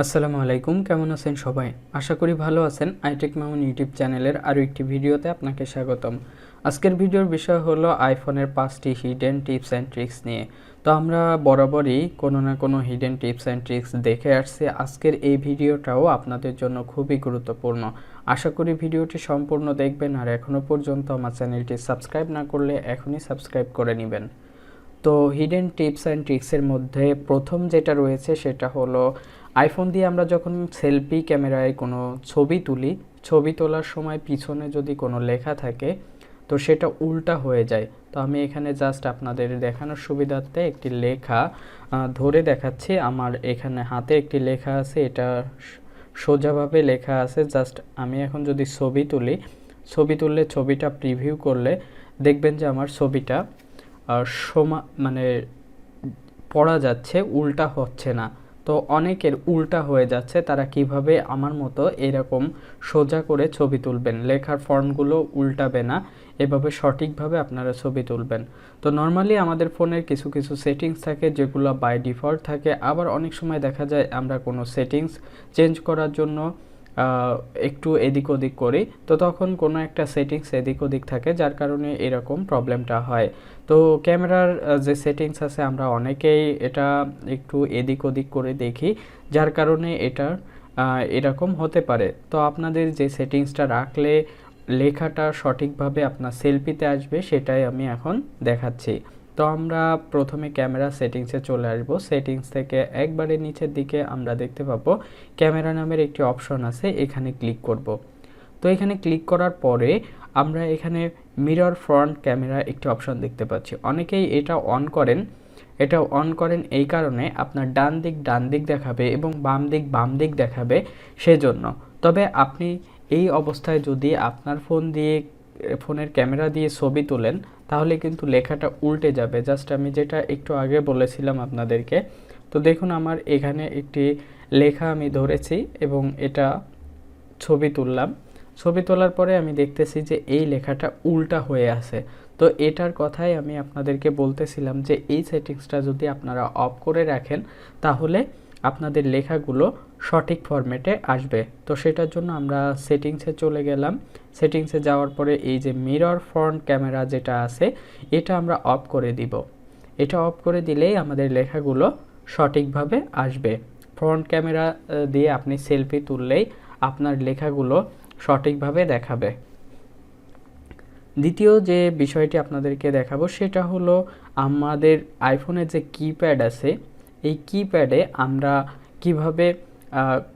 আসসালামু আলাইকুম, কেমন আছেন সবাই? আশা করি ভালো আছেন। iTechMamun ইউটিউব চ্যানেলের আরও একটি ভিডিওতে আপনাকে স্বাগতম। আজকের ভিডিওর বিষয় হলো আইফোনের 5টি হিডেন টিপস অ্যান্ড ট্রিক্স নিয়ে। তো আমরা বরাবরই কোনো না কোনো হিডেন টিপস অ্যান্ড ট্রিক্স দেখে আসছি। আজকের এই ভিডিওটাও আপনাদের জন্য খুবই গুরুত্বপূর্ণ। আশা করি ভিডিওটি সম্পূর্ণ দেখবেন, আর এখনও পর্যন্ত আমার চ্যানেলটি সাবস্ক্রাইব না করলে এখনই সাবস্ক্রাইব করে নেবেন। তো হিডেন টিপস অ্যান্ড ট্রিক্সের মধ্যে প্রথম যেটা রয়েছে সেটা হলো আইফোন দিয়ে আমরা যখন সেলফি ক্যামেরায় কোনো ছবি তুলি, ছবি তোলার সময় পিছনে যদি কোনো লেখা থাকে তো সেটা উল্টা হয়ে যায়। তো আমি এখানে জাস্ট আপনাদের দেখানোর সুবিধার্থে একটি লেখা ধরে দেখাচ্ছি। আমার এখানে হাতে একটি লেখা আছে, এটা সোজাভাবে লেখা আছে। জাস্ট আমি এখন যদি ছবি তুলি, ছবি তুললে ছবিটা প্রিভিউ করলে দেখবেন যে আমার ছবিটা মানে পড়া যাচ্ছে, উল্টা হচ্ছে না। তো অনেকের উল্টা হয়ে যাচ্ছে, তারা কিভাবে আমার মতো এরকম সোজা করে ছবি তুলবেন, লেখার ফন্টগুলো উল্টাবে না, এভাবে সঠিকভাবে আপনারা ছবি তুলবেন। তো নর্মালি আমাদের ফোনের কিছু কিছু সেটিংস থাকে যেগুলো বাই ডিফল্ট থাকে, আবার অনেক সময় দেখা যায় আমরা কোনো সেটিংস চেঞ্জ করার জন্য একটু এদিক ওদিক করি, তো তখন কোনো একটা সেটিংস এদিক ওদিক থাকে, যার কারণে এরকম প্রবলেমটা হয়। তো ক্যামেরার যে সেটিংস আছে আমরা অনেকেই এটা একটু এদিক ওদিক করে দেখি, যার কারণে এটা এরকম হতে পারে। তো আপনাদের যে সেটিংসটা রাখলে লেখাটা সঠিকভাবে আপনার সেলফিতে আসবে সেটাই আমি এখন দেখাচ্ছি। তো আমরা প্রথমে ক্যামেরা সেটিংসে চলে আসব। সেটিংস থেকে একবারে নিচের দিকে আমরা দেখতে পাবো ক্যামেরা নামের একটি অপশন আছে, এখানে ক্লিক করব। তো এখানে ক্লিক করার পরে আমরা এখানে মিরর ফ্রন্ট ক্যামেরা একটি অপশন দেখতে পাচ্ছি। অনেকেই এটা অন করেন এই কারণে আপনার ডান দিক দেখাবে এবং বাম দিক দেখাবে সেজন্য। তবে আপনি এই অবস্থায় যদি আপনার ফোনের ক্যামেরা দিয়ে ছবি তোলেন তাহলে কিন্তু লেখাটা উল্টে যাবে। জাস্ট আমি যেটা একটু আগে বলেছিলাম আপনাদেরকে। তো দেখুন আমার এখানে একটি লেখা আমি ধরেছি এবং এটা ছবি তুললাম। ছবি তোলার পরে আমি দেখতেছি যে এই লেখাটা উল্টা হয়ে আছে। তো এটার কথাই আমি আপনাদেরকে বলতেছিলাম যে এই সেটিংসটা যদি আপনারা অফ করে রাখেন তাহলে আপনাদের লেখাগুলো সঠিক ফরম্যাটে আসবে। তো সেটার জন্য আমরা সেটিংসে চলে গেলাম। সেটিংসে যাওয়ার পরে এই যে মিরর ফ্রন্ট ক্যামেরা যেটা আছে এটা আমরা অফ করে দিব। এটা অফ করে দিলেই আমাদের লেখাগুলো সঠিকভাবে আসবে। ফ্রন্ট ক্যামেরা দিয়ে আপনি সেলফি তুললেই আপনার লেখাগুলো সঠিকভাবে দেখাবে। দ্বিতীয় যে বিষয়টি আপনাদেরকে দেখাবো সেটা হলো আমাদের আইফোনের যে কিপ্যাড আছে, এই কিপ্যাডে আমরা কিভাবে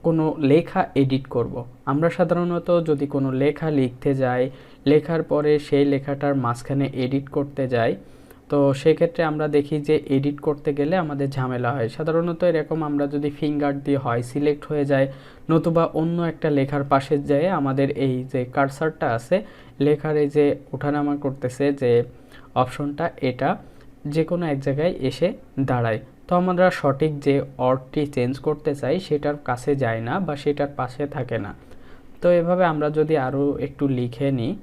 কোনো লেখা এডিট করব। আমরা সাধারণত যদি কোনো লেখা লিখতে যাই, লেখার পরে সেই লেখাটার মাঝখানে এডিট করতে যাই, তো সেক্ষেত্রে আমরা দেখি যে এডিট করতে গেলে আমাদের ঝামেলা হয়। সাধারণত এরকম আমরা যদি ফিঙ্গার দিয়ে হয় সিলেক্ট হয়ে যায়, নতুবা অন্য একটা লেখার পাশে যেয়ে আমাদের এই যে কার্সারটা আছে, লেখার এই যে ওঠানামা করতেছে যে অপশনটা, এটা যে কোনো এক জায়গায় এসে দাঁড়ায়। তো আমরা সঠিক যে অর্থটি চেঞ্জ করতে চাই সেটার কাছে যায় না বা সেটার পাশে থাকে না। তো এভাবে আমরা যদি আরও একটু লিখে নিই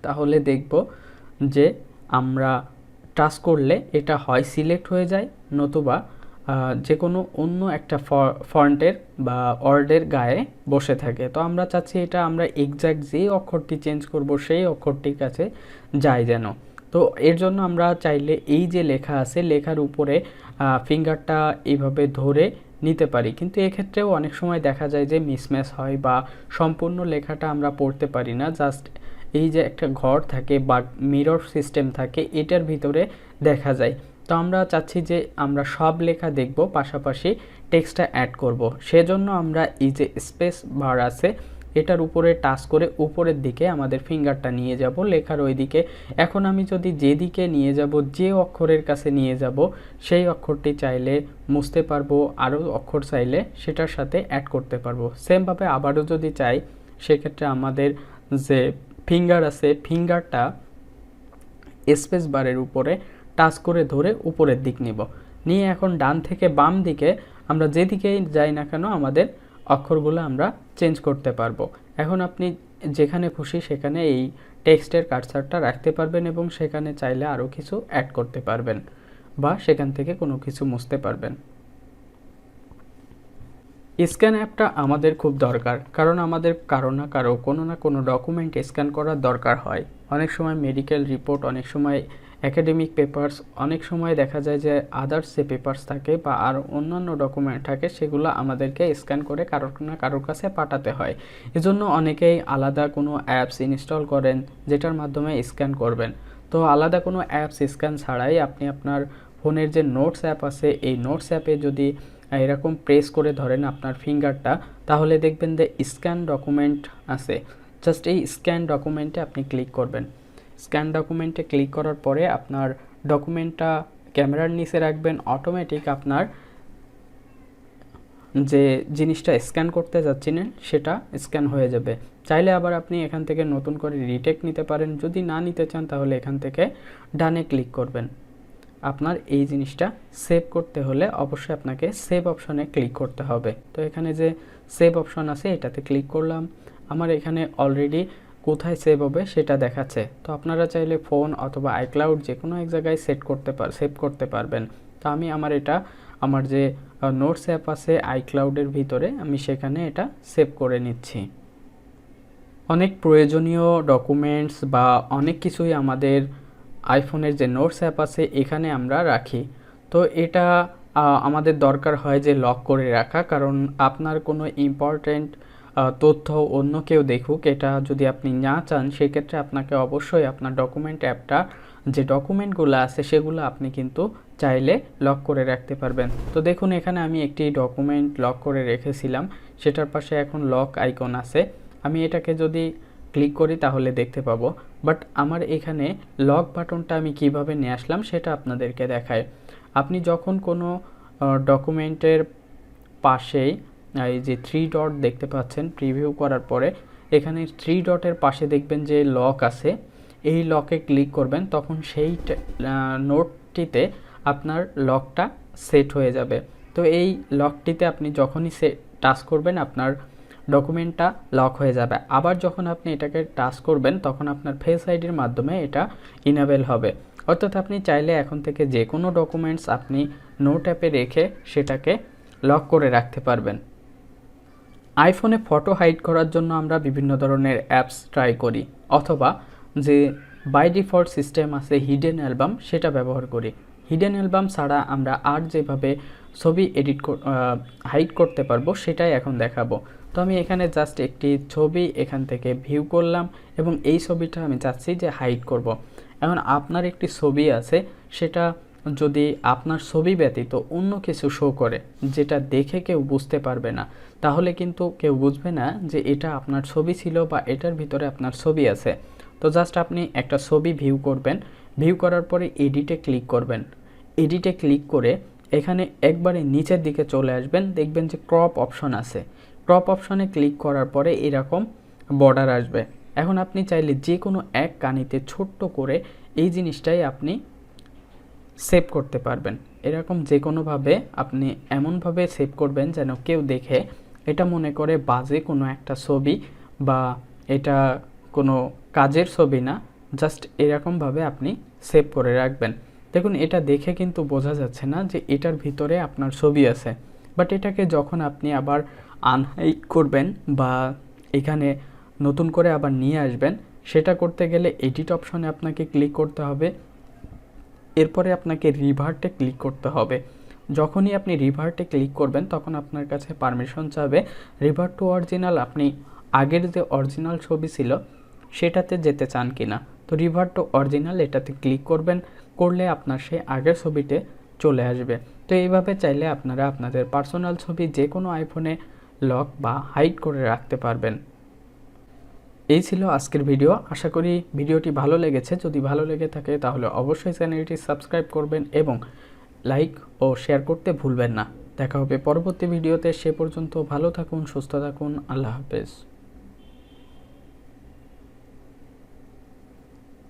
তাহলে দেখব যে আমরা টাচ করলে এটা হয় সিলেক্ট হয়ে যায়, নতুবা যে কোনো অন্য একটা ফন্টের বা ওয়ার্ডের গায়ে বসে থাকে। তো আমরা চাচ্ছি এটা আমরা এক্স্যাক্ট যেই অক্ষরটি চেঞ্জ করব সেই অক্ষরটির কাছে যায় যেন। তো এর জন্য আমরা চাইলে এই যে লেখা আছে লেখার উপরে ফিঙ্গারটা এইভাবে ধরে নিতে পারি, কিন্তু এক্ষেত্রেও অনেক সময় দেখা যায় যে মিসম্যাচ হয় বা সম্পূর্ণ লেখাটা আমরা পড়তে পারি না। জাস্ট এই যে একটা ঘর থাকে বা মিরর সিস্টেম থাকে, এটার ভিতরে দেখা যায়। তো আমরা চাচ্ছি যে আমরা সব লেখা দেখব, পাশাপাশি টেক্সটটা অ্যাড করব। সেজন্য আমরা এই যে স্পেস বার আছে এটার উপরে টাচ করে উপরের দিকে আমাদের ফিঙ্গারটা নিয়ে যাব লেখার ওই দিকে। এখন আমি যদি যেদিকে নিয়ে যাব, যে অক্ষরের কাছে নিয়ে যাব, সেই অক্ষরটি চাইলে মুছতে পারবো, আরও অক্ষর চাইলে সেটার সাথে অ্যাড করতে পারবো। সেমভাবে আবারও যদি চাই সেক্ষেত্রে আমাদের যে ফিঙ্গার আছে ফিঙ্গারটা স্পেস বারের উপরে টাচ করে ধরে উপরের দিক নিব, নিয়ে এখন ডান থেকে বাম দিকে আমরা যেদিকেই যাই না কেন আমাদের অক্ষরগুলো আমরা চেঞ্জ করতে পারবো। এখন আপনি যেখানে খুশি সেখানে এই টেক্সটের কার্সারটা রাখতে পারবেন এবং সেখানে চাইলে আরও কিছু অ্যাড করতে পারবেন বা সেখান থেকে কোনো কিছু মুছতে পারবেন। স্ক্যান অ্যাপটা আমাদের খুব দরকার, কারণ আমাদের কারো না কারো কোনো না কোনো ডকুমেন্ট স্ক্যান করার দরকার হয়। অনেক সময় মেডিকেল রিপোর্ট, অনেক সময় একাডেমিক পেপারস, অনেক সময় দেখা যায় যে আদার্স যে পেপারস থাকে বা আর অন্যান্য ডকুমেন্ট থাকে সেগুলো আমাদেরকে স্ক্যান করে কারোর না কারোর কাছে পাঠাতে হয়। এজন্য অনেকেই আলাদা কোনো অ্যাপস ইনস্টল করেন যেটার মাধ্যমে স্ক্যান করবেন। তো আলাদা কোনো অ্যাপস স্ক্যান ছাড়াই আপনি আপনার ফোনের যে নোটস অ্যাপ আছে এই নোটস অ্যাপে যদি এরকম প্রেস করে ধরেন আপনার ফিঙ্গারটা, তাহলে দেখবেন যে স্ক্যান ডকুমেন্ট আছে। জাস্ট এই স্ক্যান ডকুমেন্টে আপনি ক্লিক করবেন। স্ক্যান ডকুমেন্টে ক্লিক করার পরে আপনার ডকুমেন্টটা ক্যামেরার নিচে রাখবেন, অটোমেটিক আপনার যে জিনিসটা স্ক্যান করতে যাচ্ছিলেন সেটা স্ক্যান হয়ে যাবে। চাইলে আবার আপনি এখান থেকে নতুন করে রিটেক নিতে পারেন, যদি না নিতে চান তাহলে এখান থেকে ডানে ক্লিক করবেন। আপনার এই জিনিসটা সেভ করতে হলে অবশ্যই আপনাকে সেভ অপশনে ক্লিক করতে হবে। তো এখানে যে সেভ অপশন আছে এটাতে ক্লিক করলাম। আমার এখানে অলরেডি কোথায় সেভ হবে সেটা দেখাচ্ছে। তো আপনারা চাইলে ফোন অথবা আইক্লাউড যে কোনো এক জায়গায় সেভ করতে পারবেন। তো আমি আমার যে নোটস অ্যাপ আছে আইক্লাউডের ভিতরে আমি সেখানে এটা সেভ করে নিচ্ছি। অনেক প্রয়োজনীয় ডকুমেন্টস বা অনেক কিছুই আমাদের আইফোনের যে নোটস অ্যাপ আছে এখানে আমরা রাখি। তো এটা আমাদের দরকার হয় যে লক করে রাখা, কারণ আপনার কোনো ইম্পর্ট্যান্ট তথ্য অন্য কেউ দেখুক, এটা যদি আপনি না চান সেক্ষেত্রে আপনাকে অবশ্যই আপনার ডকুমেন্ট অ্যাপটা যে ডকুমেন্টগুলো আছে সেগুলো আপনি কিন্তু চাইলে লক করে রাখতে পারবেন। তো দেখুন এখানে আমি একটি ডকুমেন্ট লক করে রেখেছিলাম, সেটার পাশে এখন লক আইকন আছে। আমি এটাকে যদি ক্লিক করি তাহলে দেখতে পাবো, বাট আমার এখানে লক বাটনটা আমি কিভাবে নিয়ে আসলাম সেটা আপনাদেরকে দেখায়। আপনি যখন কোনো ডকুমেন্টের পাশেই এই যে 3 ডট দেখতে পাচ্ছেন, প্রিভিউ করার পরে এখানে 3 ডটের পাশে দেখবেন যে লক আছে, এই লকে ক্লিক করবেন, তখন সেই নোটটিতে আপনার লকটা সেট হয়ে যাবে। তো এই লকটিতে আপনি যখনই টাচ করবেন আপনার ডকুমেন্টটা লক হয়ে যাবে। আবার যখন আপনি এটাকে টাচ করবেন তখন আপনার ফেস আইডির মাধ্যমে এটা ইনেবল হবে। অর্থাৎ আপনি চাইলে এখন থেকে যে কোনো ডকুমেন্টস আপনি নোট অ্যাপে রেখে সেটাকে লক করে রাখতে পারবেন। আইফোনে ফটো হাইড করার জন্য আমরা বিভিন্ন ধরনের অ্যাপস ট্রাই করি, অথবা যে বাই ডিফল্ট সিস্টেম আছে হিডেন অ্যালবাম সেটা ব্যবহার করি। হিডেন অ্যালবাম ছাড়া আমরা আর যেভাবে ছবি হাইড করতে পারবো সেটাই এখন দেখাবো। তো আমি এখানে জাস্ট একটি ছবি এখান থেকে ভিউ করলাম এবং এই ছবিটা আমি চাচ্ছি যে হাইড করব। এখন আপনার একটি ছবি আছে, সেটা যদি আপনার ছবি ব্যতীত অন্য কিছু শো করে যেটা দেখে কেউ বুঝতে পারবে না, তাহলে কিন্তু কেউ বুঝবে না যে এটা আপনার ছবি ছিল বা এটার ভিতরে আপনার ছবি আছে। তো জাস্ট আপনি একটা ছবি ভিউ করবেন, ভিউ করার পরে এডিটে ক্লিক করবেন। এডিটে ক্লিক করে এখানে একবারে নিচের দিকে চলে আসবেন, দেখবেন যে ক্রপ অপশন আছে। ক্রপ অপশনে ক্লিক করার পরে এরকম বর্ডার আসবে। এখন আপনি চাইলে যে কোনো এক কানিতে ছোট্ট করে এই জিনিসটাই আপনি সেভ করতে পারবেন। এরকম যে কোনোভাবে আপনি এমনভাবে সেভ করবেন যেন কেউ দেখে এটা মনে করে বাজে কোনো একটা ছবি বা এটা কোনো কাজের ছবি না, জাস্ট এরকমভাবে আপনি সেভ করে রাখবেন। দেখুন এটা দেখে কিন্তু বোঝা যাচ্ছে না যে এটার ভিতরে আপনার ছবি আছে, বাট এটাকে যখন আপনি আবার আনহাইড করবেন বা এখানে নতুন করে আবার নিয়ে আসবেন, সেটা করতে গেলে এডিট অপশনে আপনাকে ক্লিক করতে হবে। এরপরে আপনাকে রিভার্টে ক্লিক করতে হবে। যখনই আপনি রিভার্টে ক্লিক করবেন তখন আপনার কাছে পারমিশন চাবে রিভার্ট টু অরিজিনাল, আপনি আগের যে অরিজিনাল ছবি ছিল সেটাতে যেতে চান কিনা। তো রিভার্ট টু অরিজিনাল এটাতে ক্লিক করবেন, করলে আপনার সেই আগের ছবিতে চলে আসবে। তো এইভাবে চাইলে আপনারা আপনাদের পার্সোনাল ছবি যে কোনো আইফোনে লক বা হাইড করে রাখতে পারবেন। এই ছিল আজকের ভিডিও। আশা করি ভিডিওটি ভালো লেগেছে। যদি ভালো লেগে থাকে তাহলে অবশ্যই চ্যানেলটি সাবস্ক্রাইব করবেন এবং লাইক ও শেয়ার করতে ভুলবেন না। দেখা হবে পরবর্তী ভিডিওতে। সে পর্যন্ত ভালো থাকুন, সুস্থ থাকুন। আল্লাহ হাফেজ।